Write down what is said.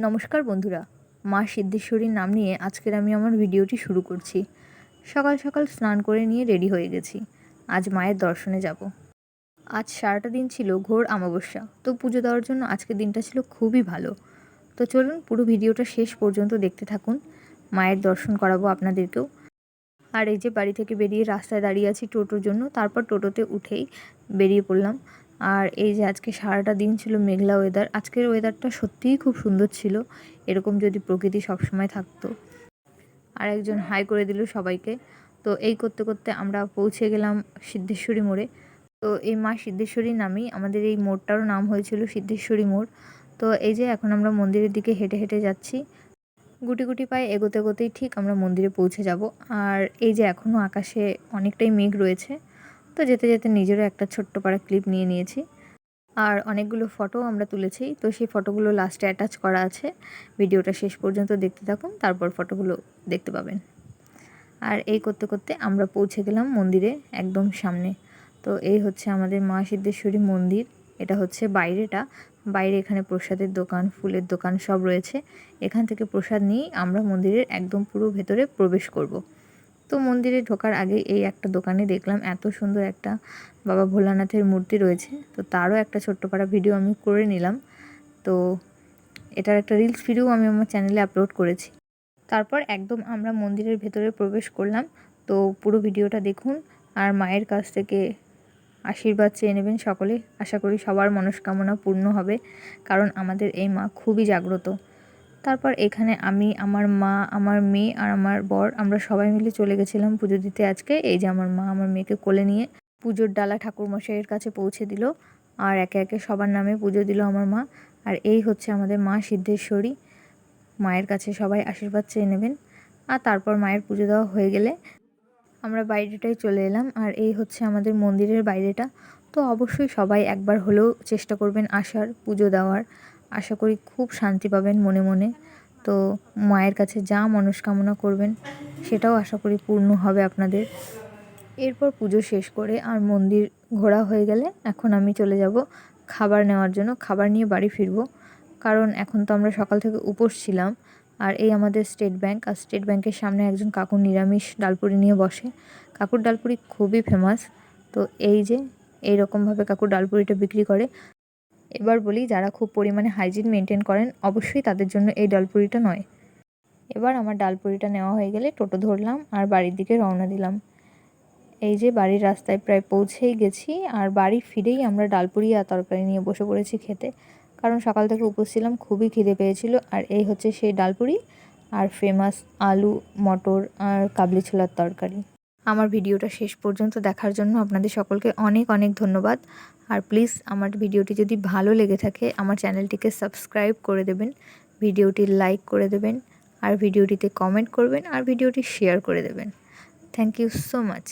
নমস্কার বন্ধুরা, মা সিদ্ধেশ্বরীর নাম নিয়ে আজকের আমি আমার ভিডিওটি শুরু করছি। সকাল সকাল স্নান করে নিয়ে রেডি হয়ে গেছি। আজ মায়ের দর্শনে যাব। আজ সারাটা দিন ছিল ঘোর অমাবস্যা, তো পুজো দেওয়ার জন্য আজকের দিনটা ছিল খুবই ভালো। তো চলুন পুরো ভিডিওটা শেষ পর্যন্ত দেখতে থাকুন, মায়ের দর্শন করাবো আপনাদেরকেও। আর এই যে বাড়ি থেকে বেরিয়ে রাস্তায় দাঁড়িয়ে আছি টোটোর জন্য, তারপর টোটোতে উঠেই বেরিয়ে পড়লাম। আর এই যে আজকে সারাটা দিন ছিল মেঘলা ওয়েদার। আজকের ওয়েদারটা সত্যিই খুব সুন্দর ছিল, এরকম যদি প্রকৃতি সবসময় থাকতো। আর একজন হাই করে দিল সবাইকে। তো এই করতে করতে আমরা পৌঁছে গেলাম সিদ্ধেশ্বরী মোড়ে। তো এই মা সিদ্ধেশ্বরীর নামেই আমাদের এই মোড়টারও নাম হয়েছিল সিদ্ধেশ্বরী মোড়। তো এই যে এখন আমরা মন্দিরের দিকে হেঁটে হেঁটে যাচ্ছি। গুটি গুটি পায়ে এগোতে এগোতেই ঠিক আমরা মন্দিরে পৌঁছে যাব। আর এই যে এখনও আকাশে অনেকটাই মেঘ রয়েছে। তো যেতে যেতে নিজেরও একটা ছোট্ট পাড়া ক্লিপ নিয়ে নিয়েছি। আর অনেকগুলো ফটো আমরা তুলেছি, তো সেই ফটোগুলো লাস্টে অ্যাটাচ করা আছে। ভিডিওটা শেষ পর্যন্ত দেখতে থাকুন, তারপর ফটোগুলো দেখতে পাবেন। আর এই করতে করতে আমরা পৌঁছে গেলাম মন্দিরে একদম সামনে। তো এই হচ্ছে আমাদের মা সিদ্ধেশ্বরী মন্দির। এটা হচ্ছে বাইরেটা। বাইরে এখানে প্রসাদের দোকান, ফুলের দোকান সব রয়েছে। এখান থেকে প্রসাদ নিয়েই আমরা মন্দিরের একদম পুরো ভেতরে প্রবেশ করব। তো মন্দিরে ঢোকার আগে এই একটা দোকানে দেখলাম এত সুন্দর একটা বাবা ভোলানাথের মূর্তি রয়েছে। তো তারও একটা ছোট্ট পাড়া ভিডিও আমি করে নিলাম। তো এটার একটা রিলস ভিডিও আমি আমার চ্যানেলে আপলোড করেছি। তারপর একদম আমরা মন্দিরের ভেতরে প্রবেশ করলাম। তো পুরো ভিডিওটা দেখুন আর মায়ের কাছ থেকে আশীর্বাদ চেয়ে নেবেন সকলে। আশা করি সবার মনস্কামনা পূর্ণ হবে, কারণ আমাদের এই মা খুবই জাগ্রত। তারপর এখানে আমি, আমার মা, আমার মেয়ে আর আমার বর আমরা সবাই মিলে চলে গেছিলাম পুজো দিতে আজকে। এই যে আমার মা আমার মেয়েকে কোলে নিয়ে পুজোর ডালা ঠাকুরমশাইয়ের কাছে পৌঁছে দিল। আর একে একে সবার নামে পুজো দিল আমার মা। আর এই হচ্ছে আমাদের মা সিদ্ধেশ্বরী। মায়ের কাছে সবাই আশীর্বাদ চেয়ে নেবেন। আর তারপর মায়ের পুজো দেওয়া হয়ে গেলে আমরা বাইরেটায় চলে এলাম। আর এই হচ্ছে আমাদের মন্দিরের বাইরেটা। তো অবশ্যই সবাই একবার হলেও চেষ্টা করবেন আসার, পুজো দেওয়ার। আশা করি খুব শান্তি পাবেন মনে মনে। তো মায়ের কাছে যা মনস্কামনা করবেন সেটাও আশা করি পূর্ণ হবে আপনাদের। এরপর পুজো শেষ করে আর মন্দির ঘোরা হয়ে গেলে এখন আমি চলে যাব খাবার নেওয়ার জন্য। খাবার নিয়ে বাড়ি ফিরবো, কারণ এখন তো আমরা সকাল থেকে উপোস ছিলাম। আর এই আমাদের স্টেট ব্যাংক, আর স্টেট ব্যাংকের সামনে একজন কাকু নিরামিষ ডালপুরি নিয়ে বসে। কাকুর ডালপুরি খুবই ফেমাস। তো এই যে এইরকমভাবে কাকুর ডালপুরিটা বিক্রি করে। এবার বলি, যারা খুব পরিমাণে হাইজিন মেনটেন করেন অবশ্যই তাদের জন্য এই ডালপুরিটা নয়। এবার আমার ডালপুরিটা নেওয়া হয়ে গেলে টোটো ধরলাম আর বাড়ির দিকে রওনা দিলাম। এই যে বাড়ির রাস্তায় প্রায় পৌঁছেই গেছি। আর বাড়ি ফিরেই আমরা ডালপুরি আর তরকারি নিয়ে বসে পড়েছি খেতে, কারণ সকাল থেকে উপোস ছিলাম, খুবই খিদে পেয়েছিল। আর এই হচ্ছে সেই ডালপুরি আর ফেমাস আলু মটর আর কাবলি ছোলার তরকারি। আমার ভিডিওটা শেষ পর্যন্ত দেখার জন্য আপনাদের সকলকে অনেক অনেক ধন্যবাদ। আর প্লিজ আমার ভিডিওটি যদি ভালো লেগে থাকে আমার চ্যানেলটিকে সাবস্ক্রাইব করে দেবেন, ভিডিওটি লাইক করে দেবেন, আর ভিডিওটিতে কমেন্ট করবেন, আর ভিডিওটি শেয়ার করে দেবেন। Thank you so much.